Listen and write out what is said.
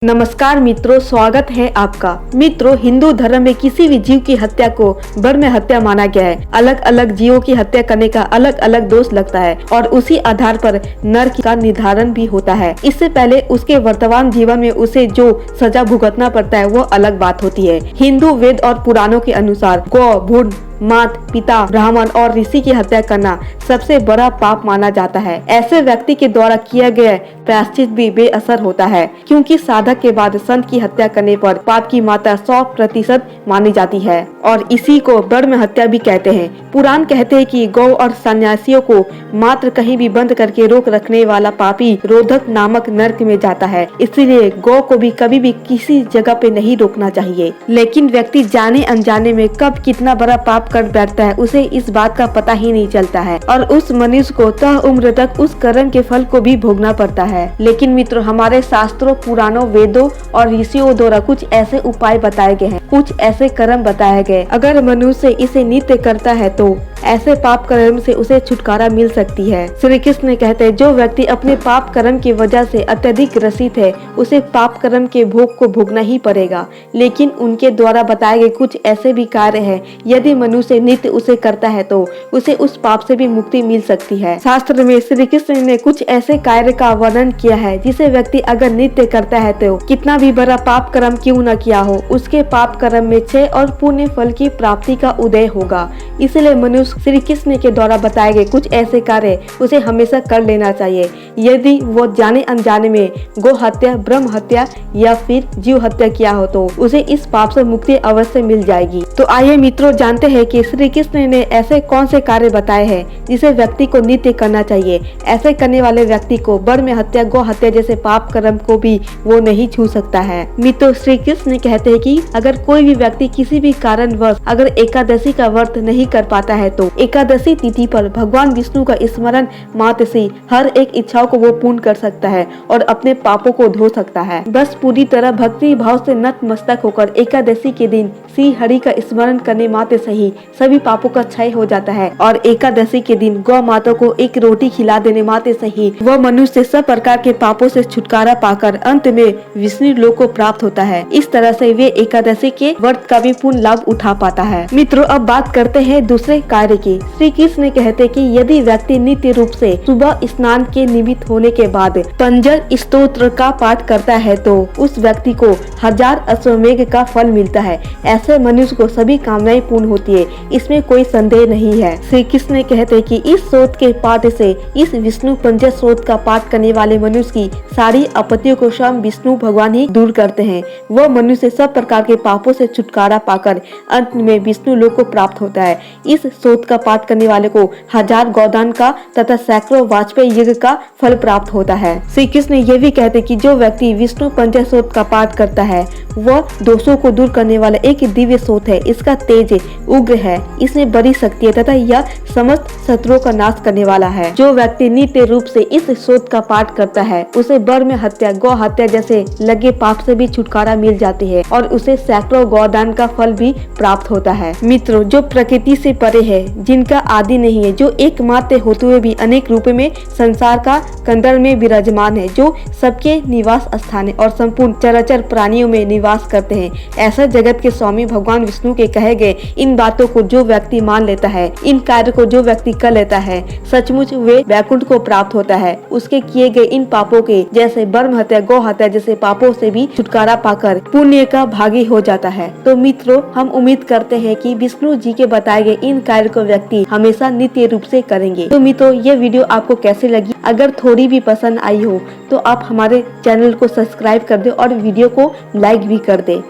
नमस्कार मित्रों, स्वागत है आपका। मित्रों, हिंदू धर्म में किसी भी जीव की हत्या को ब्रह्म हत्या माना गया है। अलग अलग जीवों की हत्या करने का अलग अलग दोष लगता है और उसी आधार पर नरक का निर्धारण भी होता है। इससे पहले उसके वर्तमान जीवन में उसे जो सजा भुगतना पड़ता है वो अलग बात होती है। हिंदू वेद और पुराणों के अनुसार गौ, भूण, मात, पिता, ब्राह्मण और ऋषि की हत्या करना सबसे बड़ा पाप माना जाता है। ऐसे व्यक्ति के द्वारा किया गया प्रायश्चित भी बेअसर होता है, क्योंकि साधक के बाद संत की हत्या करने पर पाप की मात्रा 100% मानी जाती है और इसी को ब्रह्म हत्या भी कहते हैं। पुराण कहते हैं कि गौ और सन्यासियों को मात्र कहीं भी बंद करके रोक रखने वाला पापी रोधक नामक नरक में जाता है। इसलिए गौ को भी कभी भी किसी जगह पे नहीं रोकना चाहिए। लेकिन व्यक्ति जाने अनजाने में कब कितना बड़ा पाप कर बैठता है उसे इस बात का पता ही नहीं चलता है और उस मनुष्य को तह उम्र तक उस कर्म के फल को भी भोगना पड़ता है। लेकिन मित्रों, हमारे शास्त्रों, पुराणों, वेदों और ऋषियों द्वारा कुछ ऐसे उपाय बताए गए हैं, कुछ ऐसे कर्म बताए गए। अगर मनुष्य इसे नित्य करता है तो ऐसे पाप कर्म से उसे छुटकारा मिल सकती है। श्री कृष्ण कहते हैं, जो व्यक्ति अपने पाप कर्म की वजह से अत्यधिक ग्रसित है उसे पाप कर्म के भोग को भोगना ही पड़ेगा। लेकिन उनके द्वारा बताए गए कुछ ऐसे भी कार्य हैं, यदि मनुष्य नित्य उसे करता है तो उसे उस पाप से भी मुक्ति मिल सकती है। शास्त्र में श्री कृष्ण ने कुछ ऐसे कार्य का वर्णन किया है जिसे व्यक्ति अगर नित्य करता है तो कितना भी बड़ा पाप कर्म क्यों न किया हो, उसके पाप कर्म में क्षय और पुण्य फल की प्राप्ति का उदय होगा। इसलिए मनुष्य श्री कृष्ण के द्वारा बताए गए कुछ ऐसे कार्य उसे हमेशा कर लेना चाहिए। यदि वो जाने अनजाने में गौ हत्या, ब्रह्म हत्या या फिर जीव हत्या किया हो तो उसे इस पाप से मुक्ति अवश्य मिल जाएगी। तो आइए मित्रों, जानते हैं कि श्री कृष्ण ने ऐसे कौन से कार्य बताए हैं जिसे व्यक्ति को नित्य करना चाहिए। ऐसे करने वाले व्यक्ति को ब्रह्म हत्या, गौ हत्या जैसे पाप कर्म को भी वो नहीं छू सकता है। मित्रों, श्री कृष्ण कहते हैं कि अगर कोई भी व्यक्ति किसी भी कारणवश अगर एकादशी का व्रत नहीं कर पाता है तो एकादशी तिथि पर भगवान विष्णु का स्मरण मात्र से हर एक इच्छाओं को वो पूर्ण कर सकता है और अपने पापों को धो सकता है। बस पूरी तरह भक्ति भाव से नतमस्तक होकर एकादशी के दिन श्री हरि का स्मरण करने मात्र से ही सभी पापों का क्षय हो जाता है और एकादशी के दिन गौ माता को एक रोटी खिला देने मात्र से ही वह मनुष्य सब प्रकार के पापों से छुटकारा पाकर अंत में विष्णु लोक को प्राप्त होता है। इस तरह से वे एकादशी के व्रत का भी पूर्ण लाभ उठा पाता है। मित्रों, अब बात करते हैं दूसरे कार्य की। श्री कृष्ण कहते कि यदि व्यक्ति नित्य रूप से सुबह स्नान के निमित्त होने के बाद पंजर स्तोत्र का पाठ करता है तो उस व्यक्ति को 1000 अश्वमेघ का फल मिलता है। ऐसे मनुष्य को सभी कामनाएं पूर्ण होती है, इसमें कोई संदेह नहीं है। श्री कृष्ण कहते हैं कि इस स्रोत के पाठ से, इस विष्णु पंजर स्रोत का पाठ करने वाले मनुष्य की सारी आपत्तियों को स्वयं विष्णु भगवान ही दूर करते हैं। वह मनुष्य सब प्रकार के पापों से छुटकारा पाकर अंत में विष्णु लोक को प्राप्त होता है। इस स्रोत का पाठ करने वाले को 1000 गोदान का तथा सैकड़ों वाजपेयी यज्ञ का फल प्राप्त होता है। श्री कृष्ण ये भी कहते कि जो व्यक्ति विष्णु पंजर स्रोत का पाठ करता है वह दोषों को दूर करने वाला एक दिव्य स्रोत है। इसका तेज उग्र है, इसमें बड़ी शक्ति है तथा यह समस्त शत्रुओं का नाश करने वाला है। जो व्यक्ति नित्य रूप से इस स्रोत का पाठ करता है उसे ब्रह्म हत्या, गौ हत्या जैसे लगे पाप से भी छुटकारा मिल जाती है और उसे सैकड़ों गोदान का फल भी प्राप्त होता है। मित्रों, जो प्रकृति से परे है, जिनका आदि नहीं है, जो एकमात्र होते हुए भी अनेक रूप में संसार का कंदर में विराजमान है, जो सबके निवास स्थान है और संपूर्ण चराचर प्राणियों में निवास करते हैं, ऐसा जगत के स्वामी भगवान विष्णु के कहे गए इन बातों को जो व्यक्ति मान लेता है, इन कार्य को जो व्यक्ति कर लेता है, सचमुच वे वैकुंठ को प्राप्त होता है। उसके किए गए इन पापों के जैसे ब्रह्म हत्या, गौ हत्या जैसे पापों से भी छुटकारा पाकर पुण्य का भागी हो जाता है। तो मित्रों, हम उम्मीद करते हैं कि विष्णु जी के बताए गए इन कार्य को व्यक्ति हमेशा नित्य रूप से करेंगे। तो मित्रों, ये वीडियो आपको कैसे लगी? अगर थोड़ी भी पसंद आई हो तो आप हमारे चैनल को सब्सक्राइब कर दे और वीडियो को लाइक भी कर दे।